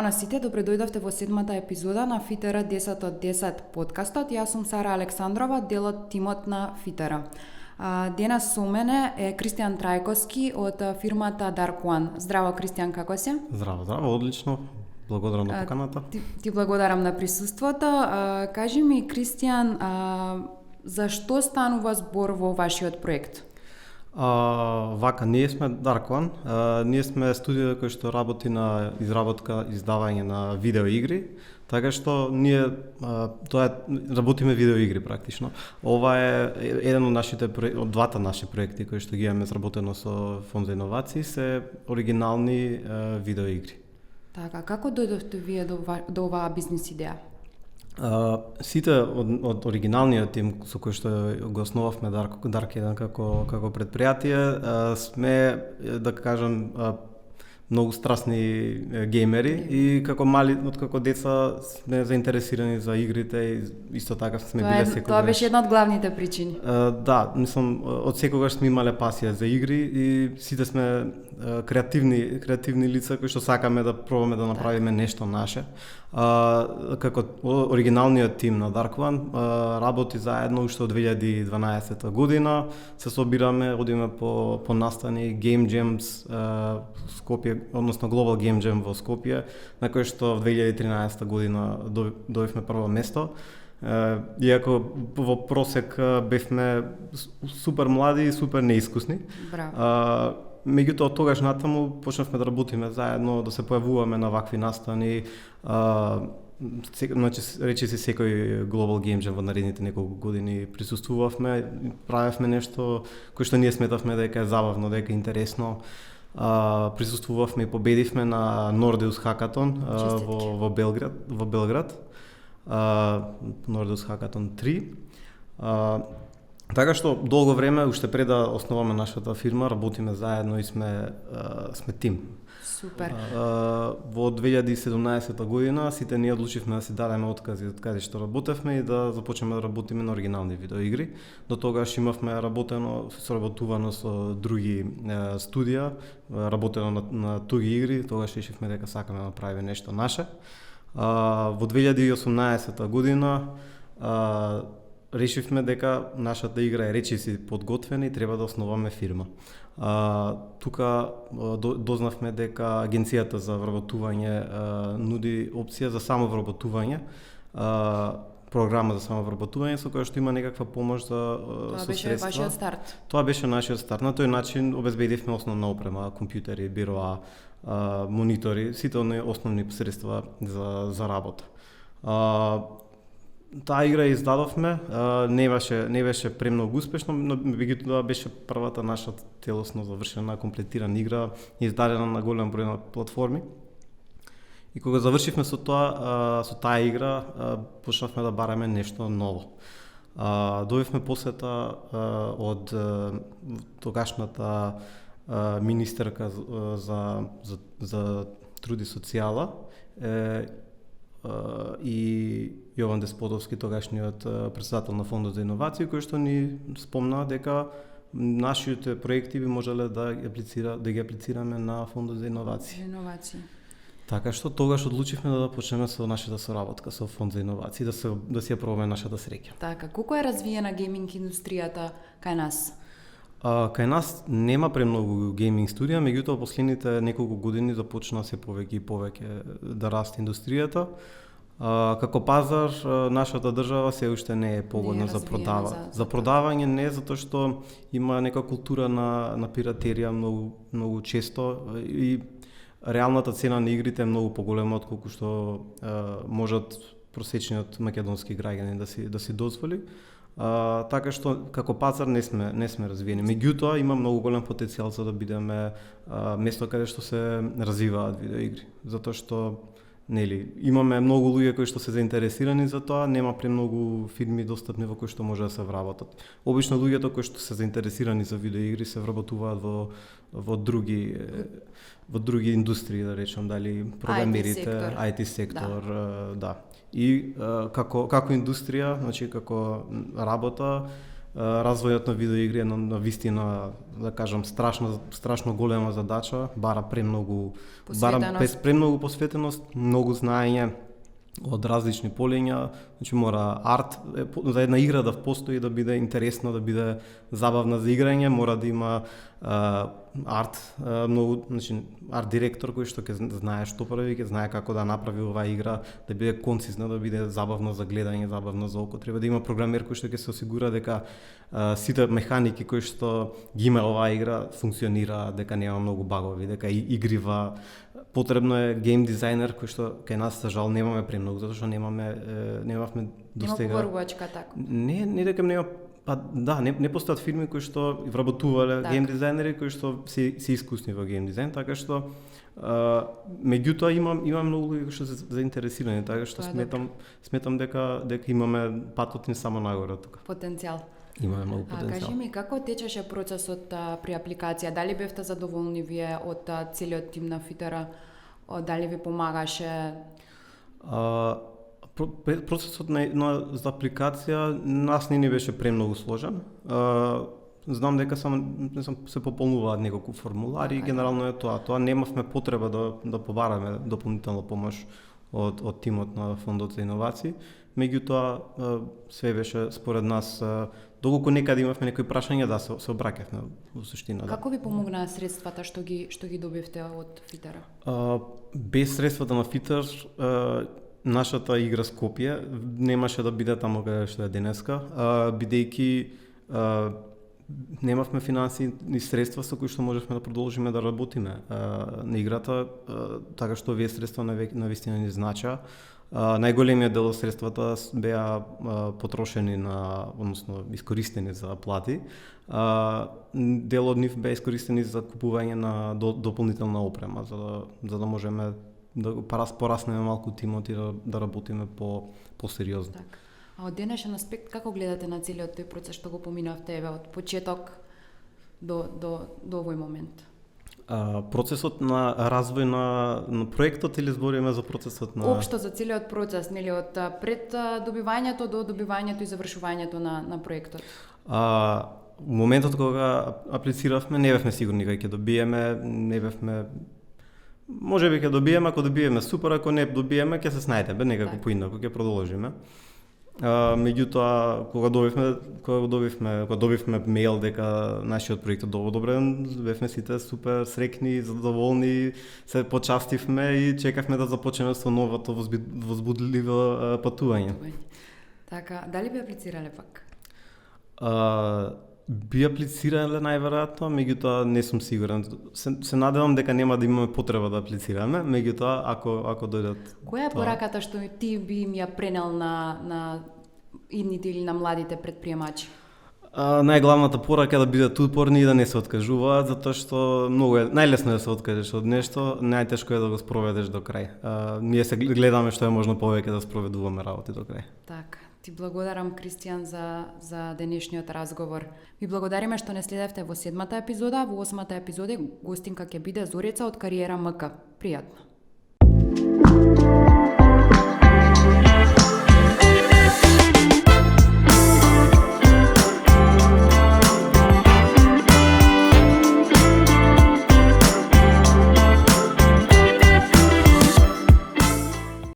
на сите, добре дојдовте во седмата епизода на Фитера 10 од 10 подкастот. Јас сум Сара Александрова, дел од тимот на Фитера. Денес со мене е Кристијан Трајковски од фирмата Dark One. Здраво, Кристијан, како си? Здраво, одлично. Благодарам на поканата. Ти благодарам на присуството. Кажи ми, Кристијан, зашто станува збор во вашиот проект? Ние сме Dark One. Ние сме студија кој што работи на изработка, издавање на видеоигри, така што ние работиме видеоигри практично. Ова е еден од двата наши проекти кои што ги имаме изработено со Фонд за иновации, се оригинални видеоигри. Така, како дојдовте вие до оваа бизнис идеја? Сите од оригиналниот тим со кој што го основавме Dark 1 како предпријатие, сме, да кажам, многу страстни геймери и како деца сме заинтересирани за игрите и исто така сме биле секогаш. Тоа беше една од главните причини. Да, мислам, од секогаш сме имале пасија за игри и сите сме креативни лица кои што сакаме да пробаме да направиме нешто наше. Како оригиналниот тим на Dark One работи заедно уште од 2012 година, се собираме, одиме по настани Game Jams Скопје, односно Global Game Jam во Скопје, на кој што во 2013 година дојдовме прво место. Иако во просек бевме супер млади и супер неискусни. Браво. Меѓутоа, тогаш натаму почнавме да работиме заедно, да се појавуваме на вакви настани. Значи, речиси секој Global Game Jam во наредните неколку години присуствувавме, правевме нешто кој што ние сметавме дека е забавно, дека е интересно. Присуствувавме и победивме на Nordeus Hackathon во Белград. Nordeus Hackathon 3. Така што долго време, уште пред да основаме нашата фирма, работиме заедно и сме тим. Супер. Во 2017 година сите ние одлучивме да си дадеме откази од каде што работевме и да започнеме да работиме на оригинални видеоигри. До тогаш имавме соработувано со други студија, работено на туги игри, тогаш решивме дека сакаме да направиме нешто наше. Во 2018 година решивме дека нашата игра е речиси подготвена и треба да основаме фирма. Тука дознавме дека Агенцијата за вработување нуди опција за самовработување, програма за самовработување со која што има некаква помош за Тоа беше вашиот старт. Тоа беше нашиот старт. На тој начин обезбедивме основна опрема, компјутери, бироа, монитори, сите оние основни средства за работа. Таа игра издадовме, не беше премногу успешно, но меѓутоа беше првата наша целосно завршена, комплетирана игра, издадена на голем број на платформи. И кога завршивме со таа игра, почнавме да бараме нешто ново. Добивме посета од тогашната министерка за труд и социјала и Јован Деспотовски, тогашниот претседател на Фондот за иновации, кој што ни спомна дека нашите проекти би можеле да ги аплицираме на Фондот за иновации. Така што тогаш одлучивме да почнеме со нашата соработка со Фонд за иновации, да си ја пробаме нашата среќа. Така, колку е развиена гейминг индустријата кај нас? Кај нас нема премногу гейминг студија, меѓутоа последните неколку години започна се повеќе и повеќе да расте индустријата. Како пазар, нашата држава се уште не е погодна за продавање, не затоа што има нека култура на пиратерија многу често и реалната цена на игрите е многу поголема отколку што можат просечниот македонски граѓанин да си дозволи. Така што како пазар не сме развиени. Меѓутоа има многу голем потенцијал за да бидеме место каде што се развиваат видеоигри, затоа што имаме многу луѓе кои што се заинтересирани за тоа, нема премногу фирми достапни во кои што може да се вработат. Обично луѓето кои што се заинтересирани за видеоигри се вработуваат во други индустрии, да речам, дали програмерите, IT сектор, да. И како индустрија, значи како работа, развојот на видеоигри е на вистина, да кажам, страшно голема задача, бара премногу посветеност, многу знаење од различни полиња, значи мора арт, за една игра да постои, да биде интересна, да биде забавна за играње, мора да има арт, многу, значи арт директор кој што ќе знае што прави, ќе знае како да направи оваа игра, да биде концизна, да биде забавна за гледање, забавна за око. Треба да има програмер кој што ќе се осигура дека сите механики кои што ги има оваа игра функционира, дека нема многу багови, дека игрива. Потребно е гейм дизајнер кој што кај нас за жал немаме премногу, затоа што немавме достига. Нема побарувачка така. Не дека нема, не постојат фирми кои што вработувале гейм дизајнери кои што се искусни во гейм дизајн, така што меѓутоа има многу луѓе кои што се заинтересирани, така што сметам дека имаме патот ни само нагоре тука. Потенцијал. Имаме многу потенцијал. Кажи ми, како течеше процесот при апликација? Дали бевте задоволни вие од целиот тим на Фитера? Дали ви помагаше? Процесот за апликација нас не ни беше премногу сложен. Знам дека се пополнуваат неколку формулари и генерално е тоа. Тоа немавме потреба да побараме дополнителна помош од тимот на Фондот за иновации. Меѓутоа све беше според нас, доколку некаде имавме некои прашања, да се обраќавме во суштина. Како ви помогнаа средствата што ги добивте од Фитера? Без средствата на Фитер нашата игра Скопје немаше да биде таму каде што е денеска, бидејќи немавме финансиски средства со кои што можевме да продолжиме да работиме на играта, така што овие средства навистина ни значаа. Најголемиот дел од средствата беа потрошени односно искористени за плати. Дел од нив беа искористени за купување на дополнителна опрема, за да можеме да пораснеме малку тимот и да работиме по-сериозно. Так. А од денешен аспект, како гледате на целиот тој процес што го поминавте од почеток до овој момент? Процесот на развој на проектот или збориме за процесот на... Општо за целиот процес, нели, од пред добивањето до добивањето и завршувањето на проектот? Моментот кога аплициравме, не бевме сигурни кога ќе добиеме, не бевме... Може би ќе добиеме, ако добиеме супер, ако не добиеме, ќе се снајдеме некако поинаку, ќе продолжиме. Меѓутоа, кога добивме мејл дека нашиот проект е одобрен, бевме сите супер среќни, задоволни, се почастивме и чекавме да започнеме со новото возбудливо патување. Така, дали би аплицирале пак? Би аплицирале најверојатно, меѓутоа не сум сигурен. Се надевам дека нема да имаме потреба да аплицираме, меѓутоа ако дојдат... Која е пораката што ти би им ја пренел на идните или на младите предприемачи? Најглавната порака е да бидат упорни и да не се откажуваат, затоа што најлесно е да се откажеш од нешто, најтешко е да го спроведеш до крај. Ние се гледаме што е можно повеќе да спроведуваме работи до крај. Така. Ти благодарам, Кристијан, за денешниот разговор. Ви благодариме што не следевте во 7-та епизода, во 8-та епизода гостинка ќе биде Зорица од Кариера МК. Пријатно.